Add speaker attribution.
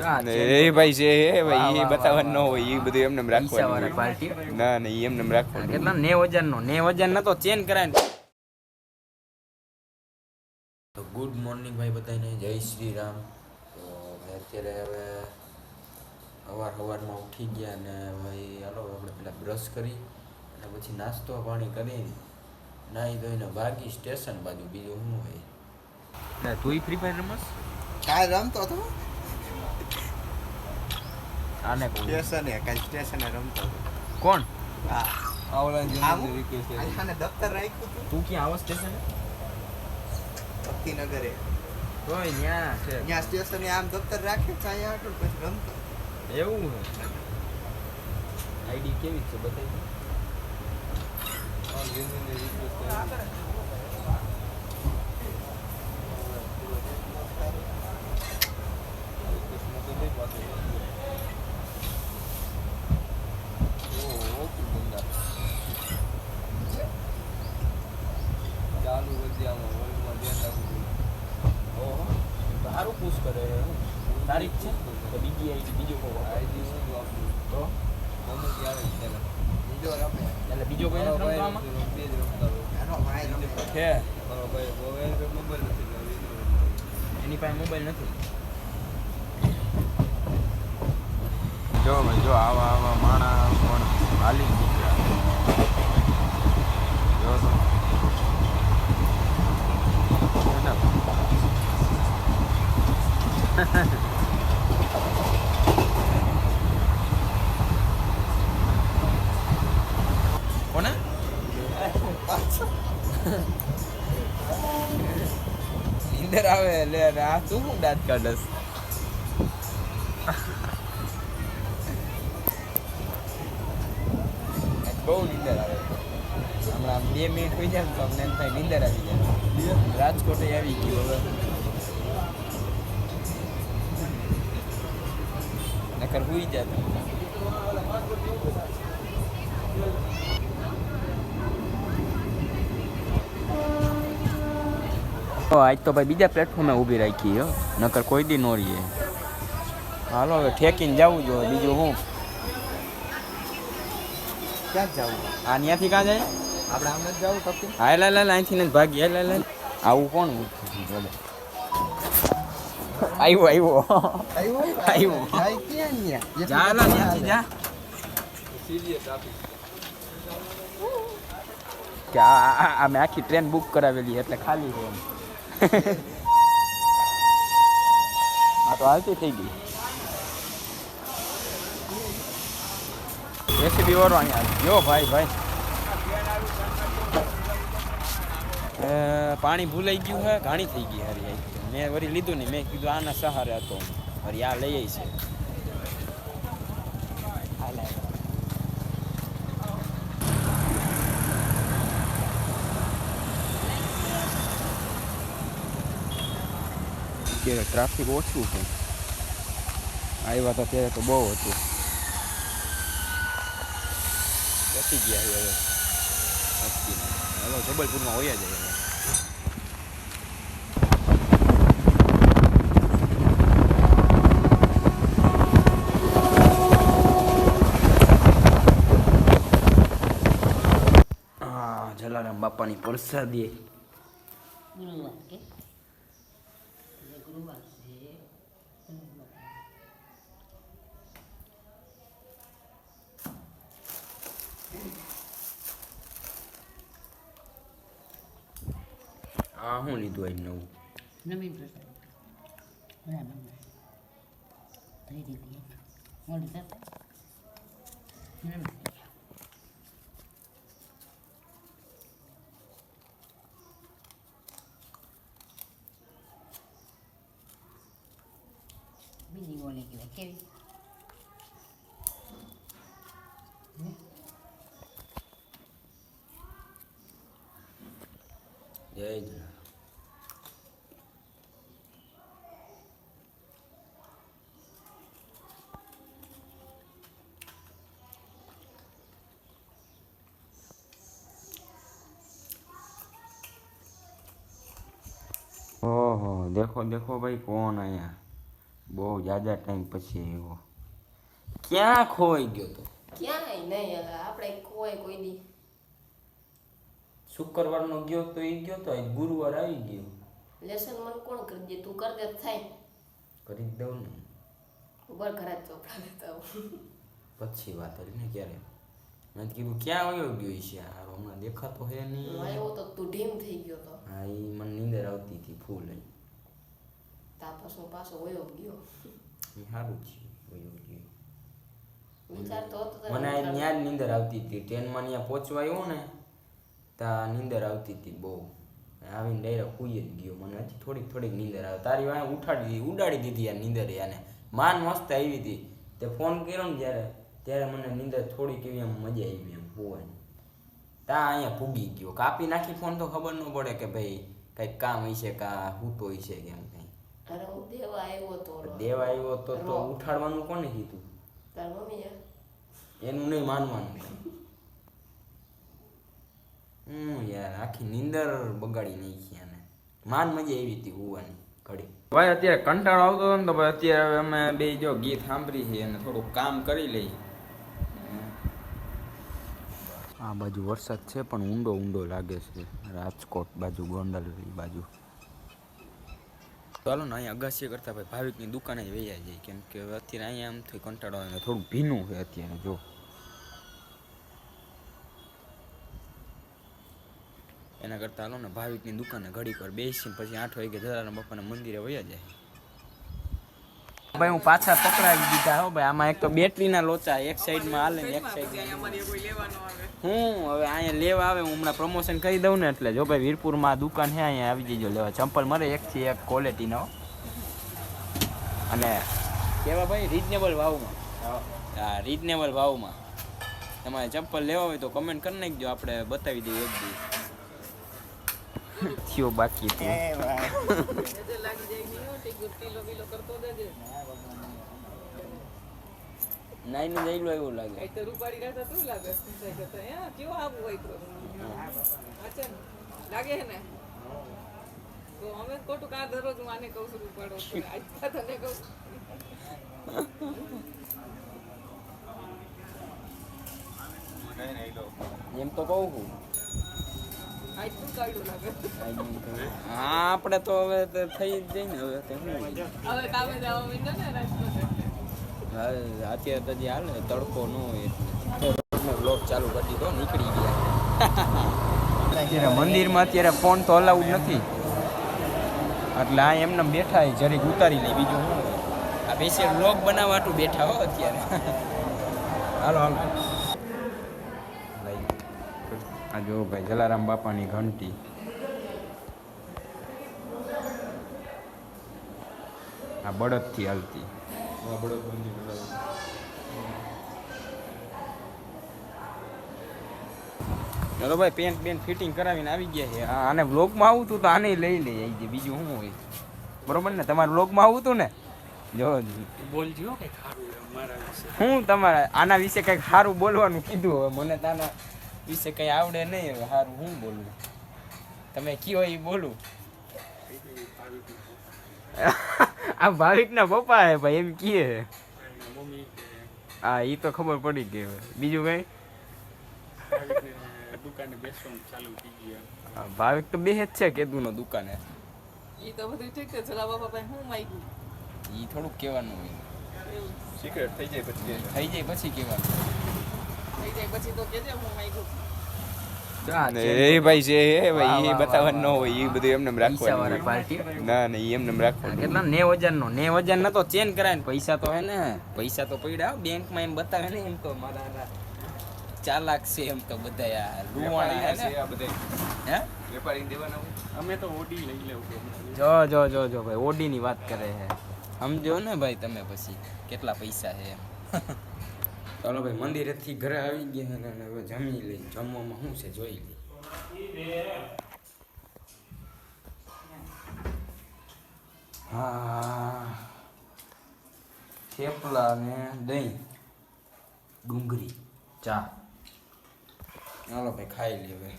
Speaker 1: એ ભાઈ છે એ ભાઈ એ બતાવવાનું ન હોય એ બધું એમને રાખવાનું. ના ના એમને રાખવાનું.
Speaker 2: કેટલા 90,000 નો 90,000 ના તો ચેન કરાય. તો ગુડ મોર્નિંગ ભાઈ બધાને, જય શ્રી રામ. તો અત્યારે હવે સવારમાં ઉઠી ગયા અને ભાઈ હાલો આપણે પેલા બ્રશ કરી અને પછી નાસ્તો પાણી કરી નાહી ધોઈને ભાગી સ્ટેશન બાજુ. બીજું શું હોય? તું ફ્રી ફાયર રમસ?
Speaker 1: કાલ રમતો હતો.
Speaker 2: આને
Speaker 1: સ્ટેશને કાલ સ્ટેશને રમતો હતો.
Speaker 2: કોણ?
Speaker 1: દફતર રાખ્યું
Speaker 2: તું ક્યાં આવો સ્ટેશને?
Speaker 1: ભક્તિનગરે.
Speaker 2: તોય ન્યા છે.
Speaker 1: ત્યાં સ્ટેશને આમ દફતર રાખે ચાયા આટલું પછી રમતો.
Speaker 2: એવું છે? આઈડી કેવી છે બતાવી? સારું પૂછ કરે તારીખ છે તો બીજી આઈડી બીજો કોઈ તો
Speaker 1: બીજો રમે
Speaker 2: એટલે બીજો કોઈ નથી રમતો આમાં?
Speaker 1: એનો ભાઈ રમે
Speaker 2: છે એની પાસે મોબાઈલ નથી. જો ભાઈ જો આવા માણા પણ હાલી નીકળ્યા જો તો કોને નીંદર આવે લે આ તું શું દાંત કાઢસ? બહુ નીંદર આવે હમણાં 2 મિનિટ હોઈ જાય ને તો અમને એમ થાય નીંદર આવી જાય. રાજકોટ આવી ગયું હવે નકર હુઈ જતા. આજ તો ભાઈ બીજા પ્લેટફોર્મે ઊભી રાખી હો, નકર કોઈ દી નો રહીએ. હાલો હવે ઠેકીને જવું જોઈએ. બીજું શું?
Speaker 1: ક્યાં જવું?
Speaker 2: આ ત્યાંથી ક્યાં જાય?
Speaker 1: આપણે આમ જ જવું તપી.
Speaker 2: હા લે અહીંથી ને ભાગી લે આવું કોણ આવ્યો જા લા ત્યાંથી જા. કે અમે આખી ટ્રેન બુક કરાવેલી એટલે ખાલી છે એમ. આ તો હાલતી થઈ ગઈ. રેસીપી વાળો અહીંયા જો ભાઈ પાણી ભૂલાઈ ગયું હે, ઘાણી થઈ ગઈ હારી. મેં વળી લીધું નહીં, મેં કીધું આના સહારે હતો વળી આ લઈ છે. અત્યારે ટ્રાફિક ઓછું છે, આવ્યા હતા ત્યારે તો બહુ હતું. પતી ગયા હવે હવે જબલપુરમાં હોયા જાય હવે. જલારામ બાપાની પ્રસાદી. હા હું લીધું આજ નવું?
Speaker 3: નવીન પ્રસાદ બરાબર થઈ દીધી મોડી થશે. બીજી ઓલી કહેવાય કેવી
Speaker 2: જય જય. ओहो देखो देखो भाई कौन आया બહુ જાજા ટાઈમ પછી આવ્યો. ક્યાં ખોઈ ગયો તો?
Speaker 4: ક્યાંય નહીં હવે આપણે કોઈ દી
Speaker 2: શુક્રવારનો ગયો તો એ ગયો તો ગુરુવાર આવી ગયો.
Speaker 4: લેસન મને કોણ કરી દે? તું કર દે તો થાય.
Speaker 2: કરી જ દઉં ને
Speaker 4: ઉપર ઘરે જ ચોપડા લેતા આવું.
Speaker 2: પછી વાત હતી ને ક્યારે મેં કીધું ક્યાં આવ્યો ગયો છે હારો હમણાં દેખાતો હે
Speaker 4: હું
Speaker 2: નહીં.
Speaker 4: આવ્યો તો તું ઢીમ થઈ ગયો તો.
Speaker 2: હા એ મને નીંદર આવતી હતી ફૂલ એ
Speaker 4: તા પાછો વયો ગયો.
Speaker 2: સારું છે વયો ગયો.
Speaker 4: વિચારતો હતો તો
Speaker 2: મને આ ત્યાં જ નીંદર આવતી હતી ટ્રેનમાં ત્યાં પહોંચવા આવ્યો ને ત્યાં નીંદર આવતી હતી બહુ. આવીને ડાયરેક્ટ સૂઈ જ ગયો. મને હજી થોડીક નીંદર આવે. તારી વાંહે ઉડાડી દીધી યાર નીંદર યાને માન મસ્ત આવી હતી. તે ફોન કર્યો ને ત્યારે મને નીંદર થોડીક એવી એમ મજા આવી એમ હોવાની. ત્યાં અહીંયા પૂગી ગયો. કાપી નાખી ફોન તો ખબર ન પડે કે ભાઈ કંઈક કામ હશે કા હૂતો હશે કે એમ કંઈ.
Speaker 4: અરે હું દેવા આવ્યો તો
Speaker 2: દેવા આવ્યો તો ઉઠાડવાનું કોને કીધું?
Speaker 4: તાર મમ્મી
Speaker 2: એનું નહીં માનવાનું. યાર આખી નીંદર બગાડી નાખી અને માન મજા આવી હતી હોવાની ઘડી. ભાઈ અત્યારે કંટાળો આવતો હતો ને તો ભાઈ અત્યારે અમે બે જો ગીત સાંભળી છે અને થોડુંક કામ કરી લઈએ. આ બાજુ વરસાદ છે પણ ઊંડો લાગે છે. રાજકોટ બાજુ ગોંડલ બાજુ. ચાલો ને અહીંયા અગાસી કરતા ભાઈ ભાવિકની દુકાને જ વૈયા જાય કેમ કે અત્યારે અહીંયા આમ થઈ કંટાળો આવે થોડુંક ભીનું છે અત્યારે. જો એના કરતાં હાલો ને ભાવિકની દુકાને ઘડીક વાર બેસીને પછી 8 વાગે જલારામ બાપાના મંદિરે વયા જાય. ભાઈ હું પાછા પકડાવી દીધા હો ભાઈ. આમાં એક તો બેટરીના લોચા એક સાઈડમાં હાલે ને એક સાઈડમાં હું હવે અહીંયા લેવા આવે. હું હમણાં પ્રમોશન કરી દઉં ને એટલે જો ભાઈ વીરપુરમાં દુકાન છે અહીંયા આવી જજો લેવા. ચંપલ મળે 1 થી 1 ક્વોલિટીનો અને કેવા ભાઈ રીઝનેબલ ભાવમાં. હા રીઝનેબલ ભાવમાં તમારે ચંપલ લેવા હોય તો કમેન્ટ કરી નાખજો આપણે બતાવી દઈએ એક દી. થયો બાકી તો નાઈ ને જઈલો એવું લાગે.
Speaker 5: લાગે હે ને તો અમે ખોટું કા દરરોજ હું આને કહું છું ઉપાડો આજ તને કહું
Speaker 2: એમ તો કહું છું.
Speaker 5: આજ તું કાઢું લાગે
Speaker 2: હા આપણે તો હવે તો થઈ જ જાય ને હવે તો શું
Speaker 5: હવે કામે જવા માંડ્યો ને રાજકોટ
Speaker 2: અત્યારે તો જે હાલે તડકો ન હોય એટલે બ્લોગ ચાલુ કરી દીધો નીકળી ગયા. મંદિરમાં અત્યારે ફોન તો અલાઉડ નથી એટલે આ એમને બેઠા જરીક ઉતારી લઈ. બીજું શું આ બેસી બ્લોગ બનાવવા હાટું બેઠા હો અત્યારે. હાલો આ જો ભાઈ જલારામ બાપાની ઘંટી. આ બળદથી હાલતી. ચલો ભાઈ પેન્ટ ફિટિંગ કરાવીને આવી ગયા છે. આને વ્લોગમાં આવું તું તો આને લઈ લઈ આવી જાય. બીજું શું હોય બરોબર ને? તમારે વ્લોગમાં આવું તું ને જો બોલજો કંઈક સારું મારા વિશે. હું તમારા આના વિશે કંઈક સારું બોલવાનું કીધું. હવે મને તાના વિશે કંઈ આવડે નહીં. હવે સારું હું બોલું તમે કયો એ બોલું. આ ભાવિકના પપ્પા હે ભાઈ એમ કહે. હા એ તો ખબર પડી ગઈ. હવે બીજું કઈ
Speaker 6: દુકાને બેસવાનું ચાલુ થઈ ગયા.
Speaker 2: ભાવિક તો બે જ છે કેદુનો દુકાને.
Speaker 5: ઈ તો બધું ઠીક છે. જલા બાપા ભાઈ હું માંગ્યું
Speaker 2: એ થોડુંક કહેવાનું હોય.
Speaker 1: સિક્રેટ થઈ જાય પછી
Speaker 2: કહેવાનું.
Speaker 5: થઈ જાય પછી તો કેજે હું માંગ્યું.
Speaker 1: એ ભાઈ છે એ ભાઈ એ બતાવવાનું ન હોય એ બધું એમને રાખવાનું. ના ના એમને રાખવાનું.
Speaker 2: કેટલા 90,000 નો 90,000 ના તો ચેન કરાય ને પૈસા તો હે ને પૈસા તો પડ્યા બેંકમાં એમ બતાવે ને એમ તો મારા ચાલાક છે એમ તો બધા રૂવાણા છે આ બધા. હે
Speaker 1: વેપારી દેવાના હોય.
Speaker 6: અમે તો ઓડી લઈ લેવું.
Speaker 2: જો ભાઈ ઓડી ની વાત કરે છે. સમજો ને ભાઈ તમે પછી કેટલા પૈસા છે એમ. ચાલો ભાઈ મંદિરેથી ઘરે આવી ગયા અને હવે જમી લઈ. જમવામાં શું છે જોઈ લઈ. હા થેપલા ને દહીં ડુંગળી ચા. ચાલો ભાઈ ખાઈ લે હવે.